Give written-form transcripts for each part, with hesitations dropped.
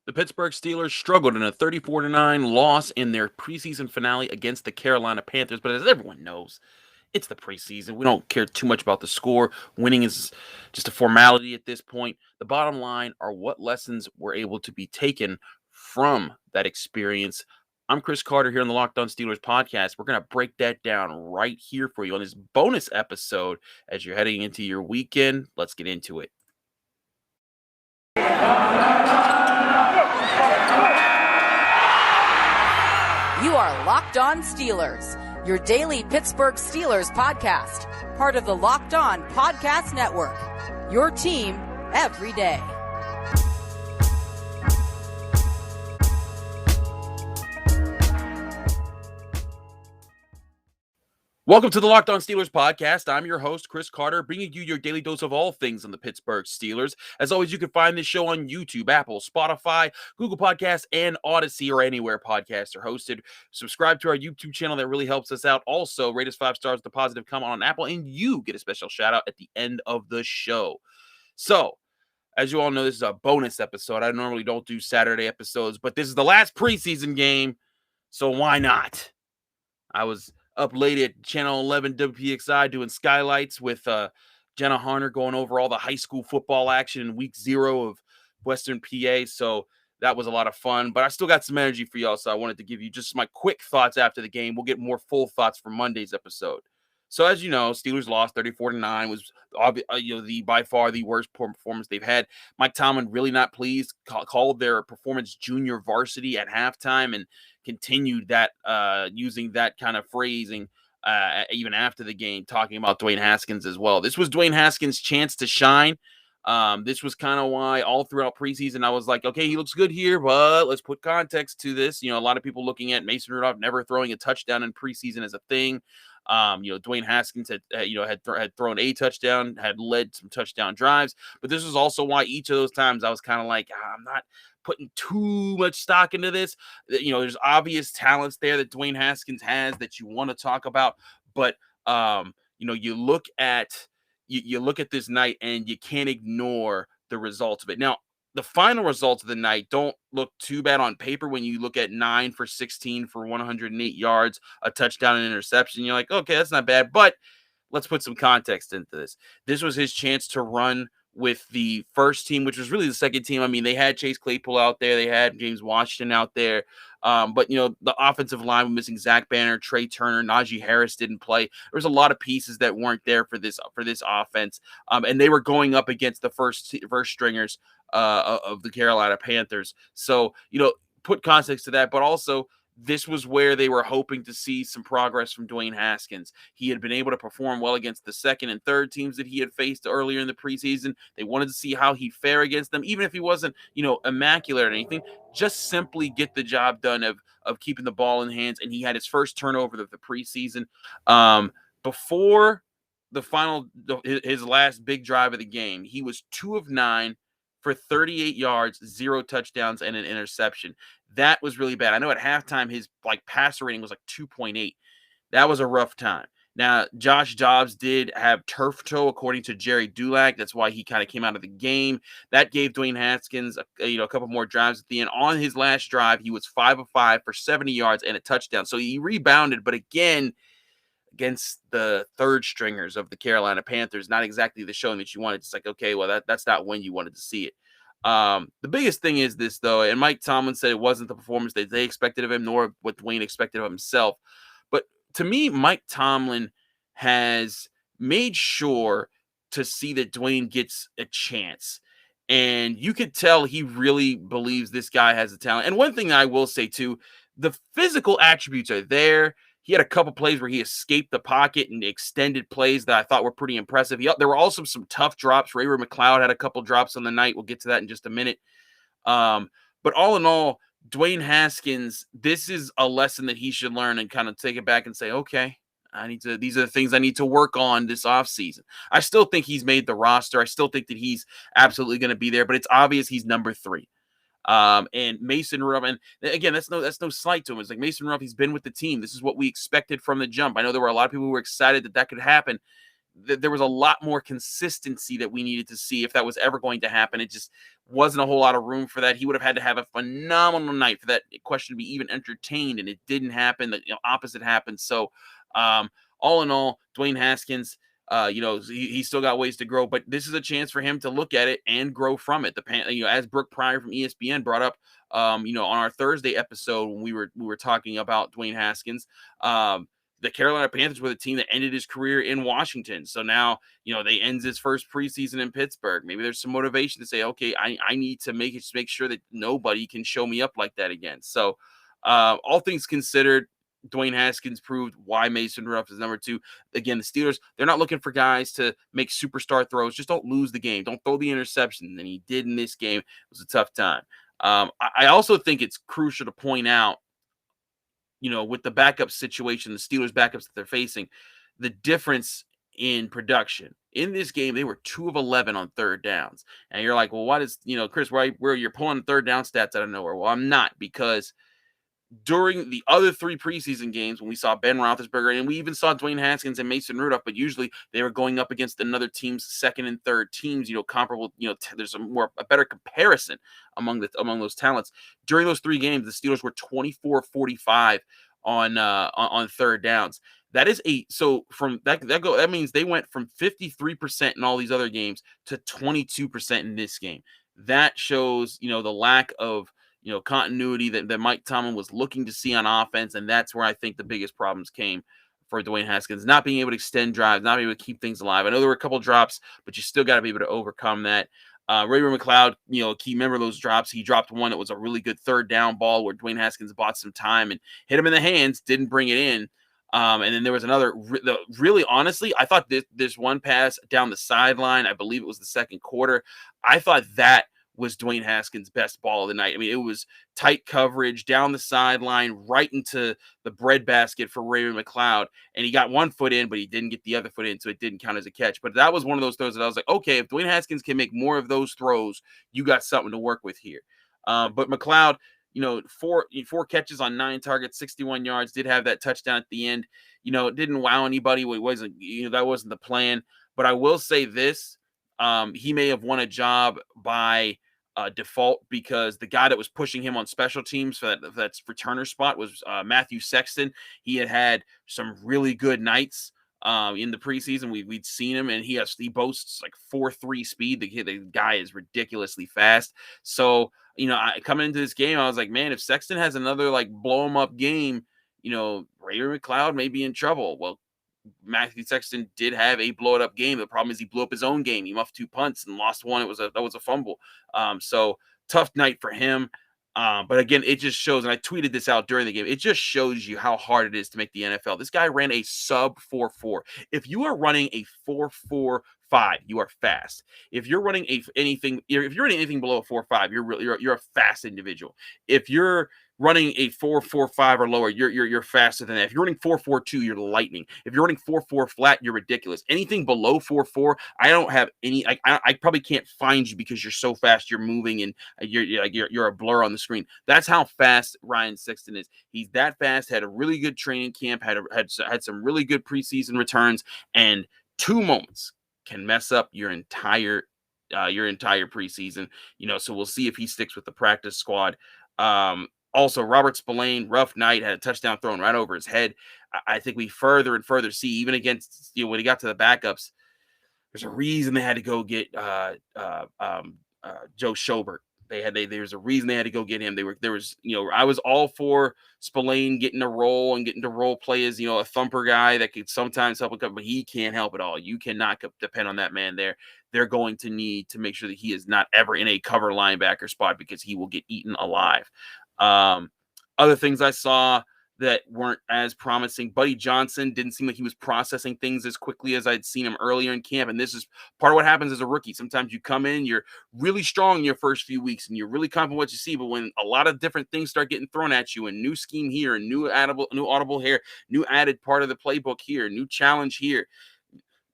The Pittsburgh Steelers struggled in a 34-9 loss in their preseason finale against the Carolina Panthers, but as everyone knows, it's the preseason. We don't care too much about the score. Winning is just a formality at this point. The bottom line are what lessons were able to be taken from that experience. I'm Chris Carter here on the Locked On Steelers podcast. We're going to break that down right here for you on this bonus episode as you're heading into your weekend. Let's get into it. You are Locked On Steelers, your daily Pittsburgh Steelers podcast, part of the Locked On Podcast Network, your team every day. Welcome to the Locked On Steelers podcast. I'm your host, Chris Carter, bringing you your daily dose of all things on the Pittsburgh Steelers. As always, you can find this show on YouTube, Apple, Spotify, Google Podcasts, and Odyssey, or anywhere podcasts are hosted. Subscribe to our YouTube channel. That really helps us out. Also, rate us 5 stars with a positive comment on Apple, and you get a special shout out at the end of the show. So, as you all know, this is a bonus episode. I normally don't do Saturday episodes, but this is the last preseason game, so why not? I was up late at Channel 11 WPXI doing skylights with Jenna Harner going over all the high school football action in week 0 of Western PA. So that was a lot of fun, but I still got some energy for y'all. So I wanted to give you just my quick thoughts after the game. We'll get more full thoughts for Monday's episode. So as you know, Steelers lost 34-9, was by far the worst performance they've had. Mike Tomlin really not pleased, called their performance junior varsity at halftime and continued that using that kind of phrasing even after the game, talking about Dwayne Haskins as well. This was Dwayne Haskins' chance to shine. This was kind of why all throughout preseason I was like, okay, he looks good here, but let's put context to this. You know, a lot of people looking at Mason Rudolph never throwing a touchdown in preseason as a thing. Dwayne Haskins had thrown a touchdown, had led some touchdown drives, but this was also why each of those times I was kind of like, I'm not putting too much stock into this. You know, there's obvious talents there that Dwayne Haskins has that you want to talk about, but you look at this night and you can't ignore the results of it. Now, the final results of the night don't look too bad on paper when you look at 9 for 16 for 108 yards, a touchdown and interception. You're like, okay, that's not bad. But let's put some context into this. This was his chance to run with the first team, which was really the second team. I mean, they had Chase Claypool out there. They had James Washington out there. But, the offensive line was missing Zach Banner, Trey Turner, Najee Harris didn't play. There was a lot of pieces that weren't there for this offense. And they were going up against the first stringers of the Carolina Panthers. So, put context to that, but also this was where they were hoping to see some progress from Dwayne Haskins. He had been able to perform well against the second and third teams that he had faced earlier in the preseason. They wanted to see how he'd fare against them, even if he wasn't, immaculate or anything, just simply get the job done of keeping the ball in hands. And he had his first turnover of the preseason. Before his last big drive of the game, he was 2 of 9 for 38 yards, 0 touchdowns, and an interception. That was really bad. I know at halftime his passer rating was 2.8. That was a rough time. Now, Josh Dobbs did have turf toe, according to Jerry Dulac. That's why he kind of came out of the game. That gave Dwayne Haskins a couple more drives at the end. On his last drive, he was 5 of 5 for 70 yards and a touchdown. So he rebounded, but again, against the third stringers of the Carolina Panthers, not exactly the showing that you wanted. It's like, okay, well, that's not when you wanted to see it. The biggest thing is this, though, and Mike Tomlin said it wasn't the performance that they expected of him, nor what Dwayne expected of himself. But to me, Mike Tomlin has made sure to see that Dwayne gets a chance. And you could tell he really believes this guy has the talent. And one thing I will say, too, the physical attributes are there. He had a couple plays where he escaped the pocket and extended plays that I thought were pretty impressive. There were also some tough drops. Ray McLeod had a couple drops on the night. We'll get to that in just a minute. But all in all, Dwayne Haskins, this is a lesson that he should learn and kind of take it back and say, okay, these are the things I need to work on this offseason. I still think he's made the roster. I still think that he's absolutely going to be there, but it's obvious he's number 3. And Mason Rudolph, and again, that's no slight to him. It's like Mason Rudolph, he's been with the team. This is what we expected from the jump. I know there were a lot of people who were excited that could happen. there was a lot more consistency that we needed to see if that was ever going to happen. It just wasn't a whole lot of room for that. He would have had to have a phenomenal night for that question to be even entertained, and it didn't happen. The opposite happened. So, all in all, Dwayne Haskins, he still got ways to grow, but this is a chance for him to look at it and grow from it. As Brooke Pryor from ESPN brought up, on our Thursday episode when we were talking about Dwayne Haskins, the Carolina Panthers were the team that ended his career in Washington. So now, they ends his first preseason in Pittsburgh. Maybe there's some motivation to say, okay, I need to make sure that nobody can show me up like that again. So, all things considered, Dwayne Haskins proved why Mason Rudolph is number 2. Again, the Steelers, they're not looking for guys to make superstar throws. Just don't lose the game. Don't throw the interception. And he did in this game. It was a tough time. I also think it's crucial to point out, with the backup situation, the Steelers backups that they're facing, the difference in production. In this game, they were 2 of 11 on third downs. And you're like, well, what is, Chris, where you're pulling third down stats out of nowhere? Well, I'm not, because during the other 3 preseason games when we saw Ben Roethlisberger, and we even saw Dwayne Haskins and Mason Rudolph, but usually they were going up against another team's second and third teams, comparable, there's a better comparison among those talents. During those 3 games, the Steelers were 24-45 on third downs. That is that means they went from 53% in all these other games to 22% in this game. That shows, the lack of continuity that Mike Tomlin was looking to see on offense. And that's where I think the biggest problems came for Dwayne Haskins, not being able to extend drives, not being able to keep things alive. I know there were a couple drops, but you still got to be able to overcome that. Ray-Ray McCloud, key member of those drops. He dropped one. It was a really good third down ball where Dwayne Haskins bought some time and hit him in the hands, didn't bring it in. And then there was another, really, honestly, I thought this one pass down the sideline, I believe it was the second quarter. I thought that was Dwayne Haskins' best ball of the night. I mean, it was tight coverage down the sideline, right into the breadbasket for Ray McCloud. And he got one foot in, but he didn't get the other foot in, so it didn't count as a catch. But that was one of those throws that I was like, okay, if Dwayne Haskins can make more of those throws, you got something to work with here. But McCloud, 4 catches on 9 targets, 61 yards, did have that touchdown at the end. It didn't wow anybody. It wasn't, that wasn't the plan. But I will say this, he may have won a job by default, because the guy that was pushing him on special teams for that's returner spot was Matthew Sexton. He had some really good nights in the preseason. We'd seen him, and he boasts like 4.3 speed. The guy is ridiculously fast. So, coming into this game, I was like, man, if Sexton has another like blow him up game, Ray McCloud may be in trouble. Well, Matthew Sexton did have a blow it up game. The problem is he blew up his own game. He muffed 2 punts and lost one. That was a fumble. So tough night for him. But again, it just shows, and I tweeted this out during the game, it just shows you how hard it is to make the NFL. This guy ran a sub 4.4. If you are running a 4.45, you are fast. If you're running anything below a 4.5, you're a fast individual. If you're running a 4.45 or lower, you're faster than that. If you're running 4.42, you're lightning. If you're running 4.4 flat, you're ridiculous. Anything below 4.4, I don't have any. I probably can't find you because you're so fast. You're moving and you're a blur on the screen. That's how fast Ryan Sexton is. He's that fast. Had a really good training camp. Had some really good preseason returns, and 2 moments can mess up your entire preseason. So we'll see if he sticks with the practice squad. Also, Robert Spillane, rough night, had a touchdown thrown right over his head. I think we further and further see, even against, when he got to the backups, there's a reason they had to go get Joe Schobert. There's a reason they had to go get him. I was all for Spillane getting a role and getting to role play as, a thumper guy that could sometimes help, but he can't help it all. You cannot depend on that man there. They're going to need to make sure that he is not ever in a cover linebacker spot, because he will get eaten alive. Other things I saw that weren't as promising. Buddy Johnson didn't seem like he was processing things as quickly as I'd seen him earlier in camp. And this is part of what happens as a rookie. Sometimes you come in, you're really strong in your first few weeks, and you're really confident what you see. But when a lot of different things start getting thrown at you, and new scheme here, and new audible here, new added part of the playbook here, new challenge here,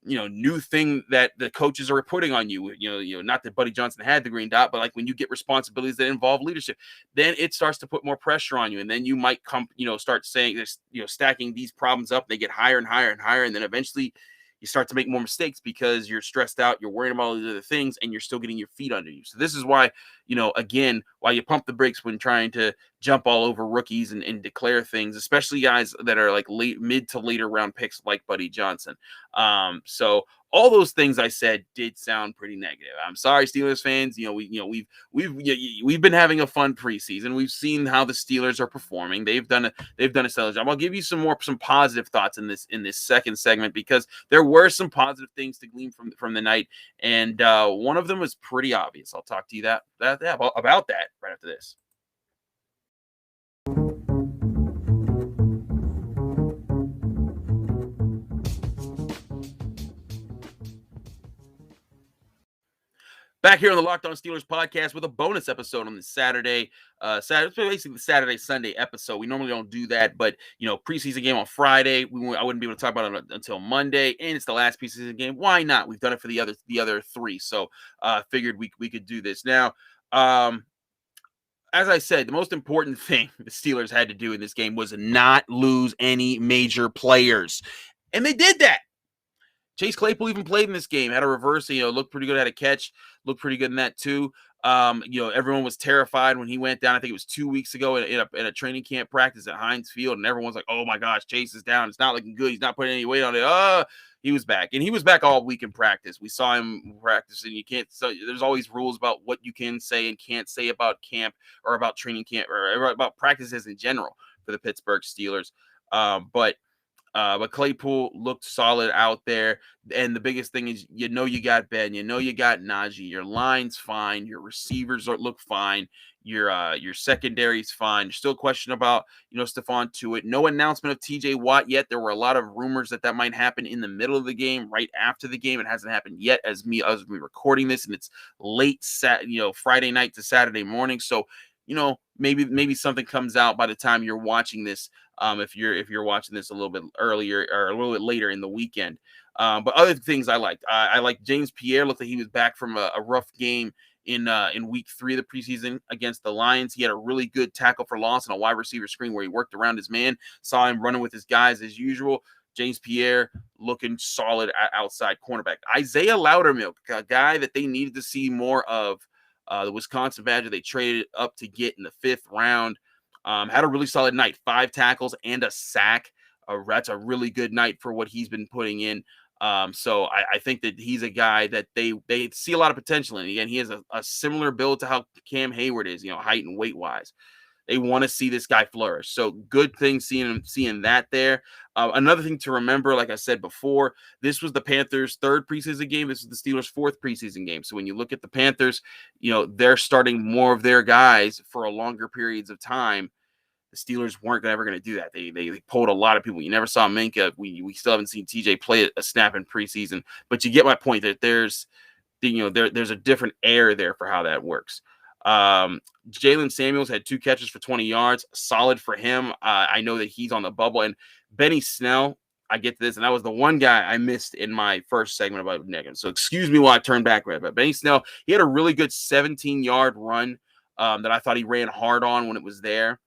new thing that the coaches are putting on you, not that Buddy Johnson had the green dot, but like when you get responsibilities that involve leadership, then it starts to put more pressure on you. And then you might start saying this, stacking these problems up. They get higher and higher and higher. And then eventually, you start to make more mistakes because you're stressed out, you're worrying about all these other things, and you're still getting your feet under you. So this is why, again, why you pump the brakes when trying to jump all over rookies and declare things, especially guys that are like mid to later round picks like Buddy Johnson. So all those things I said did sound pretty negative. I'm sorry, Steelers fans. We've been having a fun preseason. We've seen how the Steelers are performing. They've done a stellar job. I'll give you some positive thoughts in this second segment, because there were some positive things to glean from the night, and one of them was pretty obvious. I'll talk to you about that right after this. Back here on the Locked On Steelers podcast with a bonus episode on this Saturday. Basically the Saturday-Sunday episode. We normally don't do that, but preseason game on Friday. I wouldn't be able to talk about it until Monday, and it's the last preseason game. Why not? We've done it for the other three, so figured we could do this now. As I said, the most important thing the Steelers had to do in this game was not lose any major players, and they did that. Chase Claypool even played in this game, had a reverse, looked pretty good, had a catch, looked pretty good in that too. Everyone was terrified when he went down. I think it was 2 weeks ago in a training camp practice at Heinz Field, and everyone's like, oh my gosh, Chase is down. It's not looking good. He's not putting any weight on it. He was back, and he was back all week in practice. We saw him practice, and there's always rules about what you can say and can't say about camp or about training camp or about practices in general for the Pittsburgh Steelers. But Claypool looked solid out there. And the biggest thing is, you got Ben, you got Najee, your line's fine, your receivers look fine, your secondary's fine. You're still questioning about, Stephon Tuitt. No announcement of TJ Watt yet. There were a lot of rumors that might happen in the middle of the game, right after the game. It hasn't happened yet as we recording this, and it's late Friday night to Saturday morning. So, maybe something comes out by the time you're watching this. If you're watching this a little bit earlier or a little bit later in the weekend. But other things I liked. I like James Pierre. Looked like he was back from a rough game in week 3 of the preseason against the Lions. He had a really good tackle for loss and a wide receiver screen where he worked around his man. Saw him running with his guys as usual. James Pierre looking solid outside cornerback. Isaiah Loudermilk, a guy that they needed to see more of. The Wisconsin Badger they traded up to get in the 5th round. Had a really solid night, 5 tackles and a sack. That's a really good night for what he's been putting in. So I think that he's a guy that they see a lot of potential in. Again, he has a similar build to how Cam Hayward is, height and weight wise. They want to see this guy flourish. So good thing seeing that there. Another thing to remember, like I said before, this was the Panthers' 3rd preseason game. This is the Steelers' 4th preseason game. So when you look at the Panthers, they're starting more of their guys for a longer periods of time. The Steelers weren't ever going to do that. They pulled a lot of people. You never saw Minka. We still haven't seen TJ play a snap in preseason. But you get my point that there's a different air there for how that works. Jalen Samuels had 2 catches for 20 yards. Solid for him. I know that he's on the bubble. And Benny Snell, I get to this, and that was the one guy I missed in my first segment about negative. So excuse me while I turn back. But Benny Snell, he had a really good 17-yard run that I thought he ran hard on when it was there.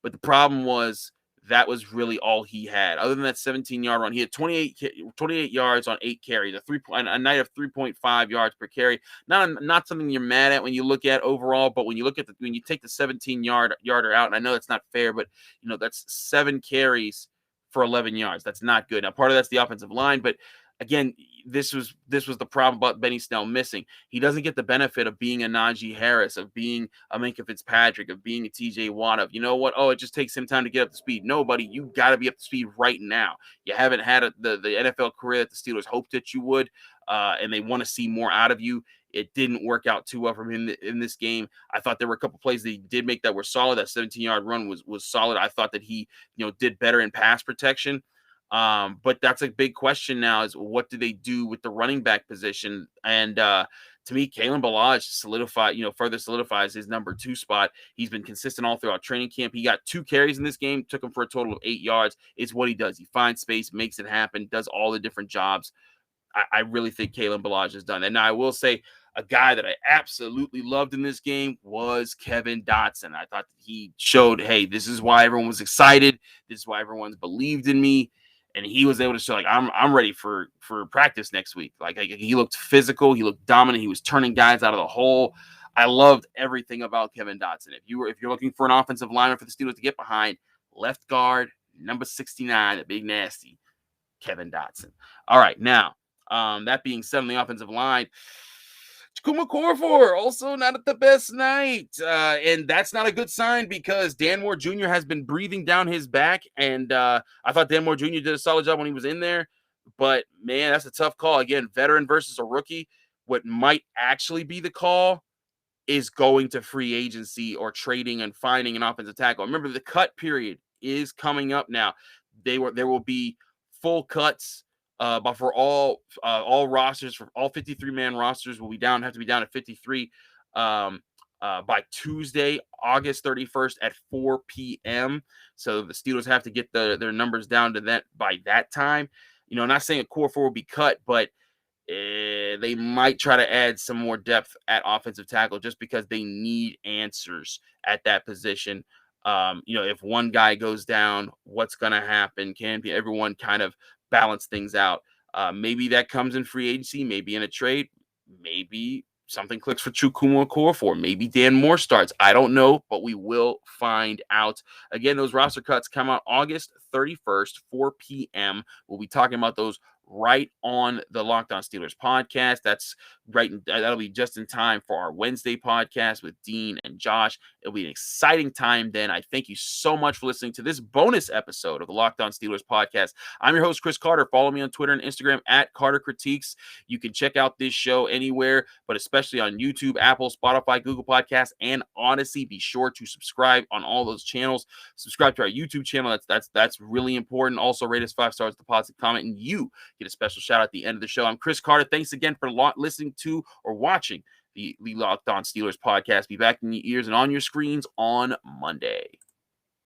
But the problem was that was really all he had. Other than that 17-yard run, he had 28 yards on 8 carries, a night of 3.5 yards per carry. Not something you're mad at when you look at overall, but when you look at when you take the 17-yarder out, and I know that's not fair, but that's 7 carries for 11 yards. That's not good. Now, part of that's the offensive line, but again, this was the problem about Benny Snell missing. He doesn't get the benefit of being a Najee Harris, of being a Minkah Fitzpatrick, of being a TJ Watt, of, it just takes him time to get up to speed. No, buddy, you got to be up to speed right now. You haven't had the NFL career that the Steelers hoped that you would, and they want to see more out of you. It didn't work out too well for him in this game. I thought there were a couple plays that he did make that were solid. That 17-yard run was solid. I thought that he, did better in pass protection. But that's a big question now is what do they do with the running back position? And to me, Kalen Ballage further solidifies his number 2 spot. He's been consistent all throughout training camp. He got 2 carries in this game, took him for a total of 8 yards. It's what he does. He finds space, makes it happen, does all the different jobs. I really think Kalen Ballage has done. And now I will say a guy that I absolutely loved in this game was Kevin Dotson. I thought that he showed, hey, this is why everyone was excited. This is why everyone's believed in me. And he was able to show, like, I'm ready for practice next week. Like, he looked physical, he looked dominant, he was turning guys out of the hole. I loved everything about Kevin Dotson. If you're looking for an offensive lineman for the Steelers to get behind, left guard, number 69, the big nasty, Kevin Dotson. All right, now, that being said, on the offensive line, Chukuma Okorafor also not at the best night. And that's not a good sign because Dan Moore Jr. has been breathing down his back. And I thought Dan Moore Jr. did a solid job when he was in there. But, man, that's a tough call. Again, veteran versus a rookie. What might actually be the call is going to free agency or trading and finding an offensive tackle. Remember, the cut period is coming up now. There will be full cuts. But for all rosters, for all 53-man rosters, have to be down at 53 by Tuesday, August 31st at 4 p.m. So the Steelers have to get their numbers down to that by that time. I'm not saying a core four will be cut, but they might try to add some more depth at offensive tackle just because they need answers at that position. If one guy goes down, what's going to happen? Can everyone kind of balance things out? Maybe that comes in free agency, maybe in a trade, maybe something clicks for Chukuma Okorafor, maybe Dan Moore starts. I don't know, but we will find out. Again, those roster cuts come out August 31st, 4 p.m. We'll be talking about those right on the Locked On Steelers podcast. That'll be just in time for our Wednesday podcast with Dean and Josh. It'll be an exciting time then. I thank you so much for listening to this bonus episode of the Locked On Steelers podcast. I'm your host, Chris Carter. Follow me on Twitter and Instagram at Carter Critiques. You can check out this show anywhere, but especially on YouTube, Apple, Spotify, Google Podcasts, and Odyssey. Be sure to subscribe on all those channels. Subscribe to our YouTube channel. That's really important. Also, rate us 5 stars, deposit, comment, and you get a special shout out at the end of the show. I'm Chris Carter. Thanks again for listening to or watching the Locked On Steelers podcast. Be back in your ears and on your screens on Monday.